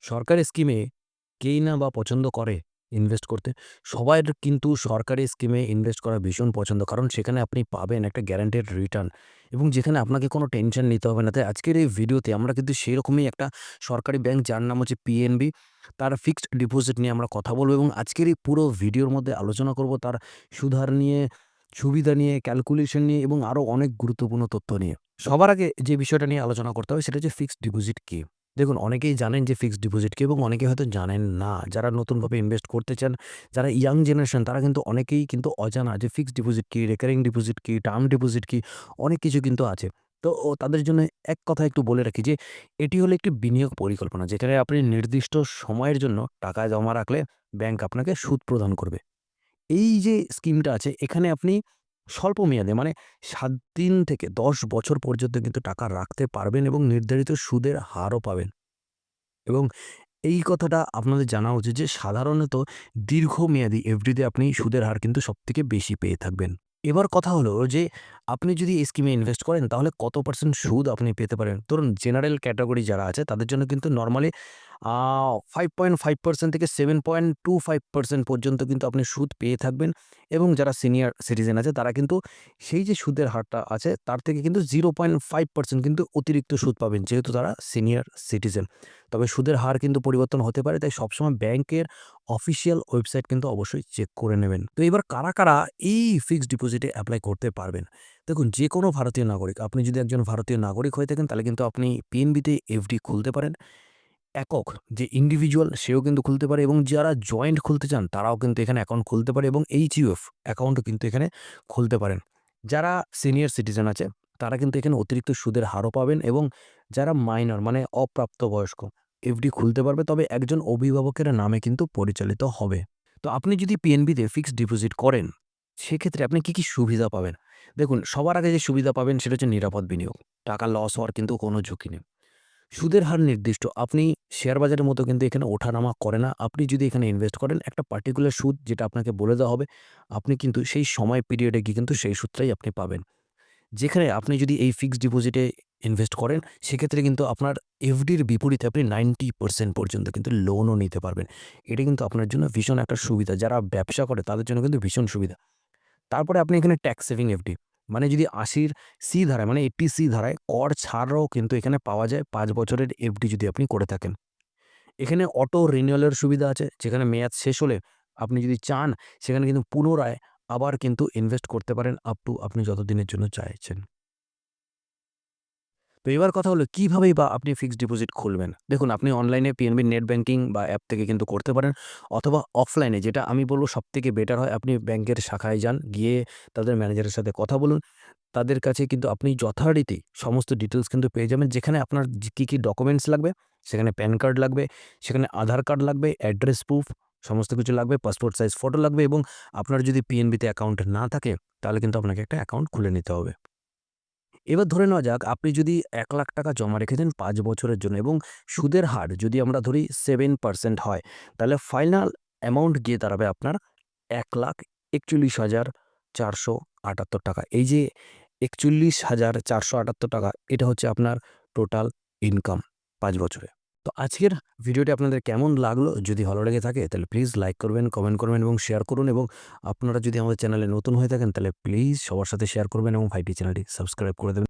সরকারি স্কিমে কেই না বা পছন্দ করে ইনভেস্ট করতে? সবার কিন্তু সরকারি স্কিমে ইনভেস্ট করা ভীষণ পছন্দ। কারণ সেখানে আপনি পাবেন একটা গ্যারান্টেড রিটার্ন এবং যেখানে আপনাকে কোনো টেনশন নিতে হবে না। তাই আজকের এই ভিডিওতে আমরা কিন্তু সেরকমই একটা সরকারি ব্যাংক যার নাম হচ্ছে পিএনবি, তার ফিক্সড ডিপোজিট নিয়ে আমরা কথা বলব এবং আজকের এই পুরো ভিডিওর মধ্যে আলোচনা করব তার সুদহার নিয়ে, সুবিধা নিয়ে, ক্যালকুলেশন নিয়ে এবং আরও অনেক গুরুত্বপূর্ণ তথ্য নিয়ে। সবার আগে যে বিষয়টা নিয়ে আলোচনা করতে হবে সেটা হচ্ছে ফিক্সড ডিপোজিট কি? দেখুন, অনেকেই জানেন যে ফিক্সড ডিপোজিট কি এবং অনেকে হয়তো জানেন না। যারা নতুনভাবে ইনভেস্ট করতে চান, যারা ইয়াং জেনারেশন তারা কিন্তু অনেকেই কিন্তু অজানা যে ফিক্সড ডিপোজিট কি, রেকারিং ডিপোজিট কি, টার্ম ডিপোজিট কি, অনেক কিছু কিন্তু আছে। তো তাদের জন্য এক কথা একটু বলে রাখি যে এটি হলো একটি বিনিয়োগ পরিকল্পনা যেখানে আপনি নির্দিষ্ট সময়ের জন্য টাকা জমা রাখলে ব্যাংক আপনাকে সুদ প্রদান করবে। এই যে স্কিমটা আছে এখানে আপনি স্বল্প মেয়াদে মানে ৭ দিন থেকে ১০ বছর পর্যন্ত কিন্তু টাকা রাখতে পারবেন এবং নির্ধারিত সুদের হারও পাবেন। এবং এই কথাটা আপনাদের জানা উচিত যে সাধারণত দীর্ঘমেয়াদী এফডিতে আপনি সুদের হার কিন্তু সবথেকে বেশি পেয়ে থাকবেন। এবার কথা হলো যে আপনি যদি এই স্কিমে ইনভেস্ট করেন তাহলে কত পার্সেন্ট সুদ আপনি পেতে পারেন? ধরুন জেনারেল ক্যাটেগরি যারা আছে তাদের জন্য কিন্তু নরমালি 5.5% থেকে 7.25% পর্যন্ত কিন্তু আপনি সুদ পেয়ে থাকবেন এবং যারা সিনিয়র সিটিজেন আছে তারা কিন্তু সেই যে সুদের হারটা আছে তার থেকে কিন্তু 0.5% কিন্তু অতিরিক্ত সুদ পাবেন যেহেতু তারা সিনিয়র সিটিজেন। তবে সুদের হার কিন্তু পরিবর্তন হতে পারে তাই সবসময় ব্যাংকের অফিসিয়াল ওয়েবসাইট কিন্তু অবশ্যই চেক করে নেবেন। তো এবার কারা এই ফিক্সড ডিপোজিটে এপ্লাই করতে পারবেন? দেখুন, যেকোনো ভারতীয় নাগরিক, আপনি যদি একজন ভারতীয় নাগরিক হয়ে থাকেন তাহলে কিন্তু আপনি পিএনবিতে এফডি খুলতে পারেন। একক যে ইন্ডিভিজুয়াল সেও কিন্তু খুলতে পারে এবং যারা জয়েন্ট খুলতে চান তারাও কিন্তু এখানে অ্যাকাউন্ট খুলতে পারে এবং এইচইউএফ অ্যাকাউন্টও কিন্তু এখানে খুলতে পারেন। যারা সিনিয়র সিটিজেন আছে তারা কিন্তু এখানে অতিরিক্ত সুদের হারও পাবেন এবং যারা মাইনর মানে অপ্রাপ্তবয়স্ক এফডি খুলতে পারবে তবে একজন অভিভাবকের নামে কিন্তু পরিচালিত হবে। তো আপনি যদি পিএনবিতে ফিক্সড ডিপোজিট করেন সেক্ষেত্রে আপনি কি সুবিধা পাবেন? দেখুন, সবার আগে যে সুবিধা পাবেন সেটা হচ্ছে নিরাপদ বিনিয়োগ। টাকা লস হওয়ার কিন্তু কোনো ঝুঁকি নেই। সুদের হার নির্দিষ্ট। আপনি শেয়ার বাজারের মতো কিন্তু এখানে ওঠানামা করে না। আপনি যদি এখানে ইনভেস্ট করেন একটা পার্টিকুলার সুদ যেটা আপনাকে বলে দেওয়া হবে, আপনি কিন্তু সেই সময় পিরিয়ডে গিয়ে কিন্তু সেই সুদটাই আপনি পাবেন। যেখানে আপনি যদি এই ফিক্সড ডিপোজিটে ইনভেস্ট করেন, সেক্ষেত্রে কিন্তু আপনার এফডির বিপরীতে আপনি 90% পর্যন্ত কিন্তু লোনও নিতে পারবেন। এটা কিন্তু আপনার জন্য ভীষণ একটা সুবিধা। যারা ব্যবসা করে তাদের জন্য কিন্তু ভীষণ সুবিধা। তারপরে আপনি এখানে ট্যাক্স সেভিং এফডি মানে যদি ৮০ সি ধারায় মানে ৮০ সি ধারায় কর ছাড়ও কিন্তু এখানে পাওয়া যায় ৫ বছরের এফডি যদি আপনি করে থাকেন। এখানে অটো রিনিউয়ালের সুবিধা আছে যেখানে মেয়াদ শেষ হলে আপনি যদি চান সেখানে কিন্তু পুনরায় আবার কিন্তু ইনভেস্ট করতে পারেন আপ টু আপনি যতদিনের জন্য চাইছেন। তো এবার কথা হলো কিভাবেই বা আপনি ফিক্সড ডিপোজিট খুলবেন? দেখুন, আপনি অনলাইনে পিএনবি নেট ব্যাংকিং বা অ্যাপ থেকে কিন্তু করতে পারেন অথবা অফলাইনে যেটা আমি বলব সবথেকে বেটার হয় আপনি ব্যাংকের শাখায় যান, গিয়ে তাদের ম্যানেজারের সাথে কথা বলুন। তাদের কাছে কিন্তু আপনি যথারীতি সমস্ত ডিটেইলস কিন্তু পেয়ে যাবেন। যেখানে আপনার কি ডকুমেন্টস লাগবে, সেখানে প্যান কার্ড লাগবে, সেখানে আধার কার্ড লাগবে, অ্যাড্রেস প্রুফ সমস্ত কিছু লাগবে, পাসপোর্ট সাইজ ফটো লাগবে এবং আপনার যদি পিএনবিতে অ্যাকাউন্ট না থাকে তাহলে কিন্তু আপনাকে একটা অ্যাকাউন্ট খুলে নিতে হবে। এবার ধরে নেওয়া যাক আপনি যদি ৳১,০০,০০০ জমা রেখেছেন ৫ বছরের জন্য এবং সুদের হার যদি আমরা ধরি 7% হয়, তাহলে ফাইনাল অ্যামাউন্ট গিয়ে দাঁড়াবে আপনার ৳১,৬১,৪৭৮ এই যে ৳৪১,৪৭৮ এটা হচ্ছে আপনার টোটাল ইনকাম ৫ বছরে। তো আজকের ভিডিওটি আপনাদের কেমন লাগলো? যদি ভালো লেগে থাকে তাহলে প্লিজ লাইক করবেন, কমেন্ট করবেন এবং শেয়ার করুন এবং আপনারা যদি আমাদের চ্যানেলে নতুন হয়ে থাকেন তাহলে প্লিজ সবার সাথে শেয়ার করবেন এবং ভাইটি চ্যানেলটি সাবস্ক্রাইব করে দেবেন।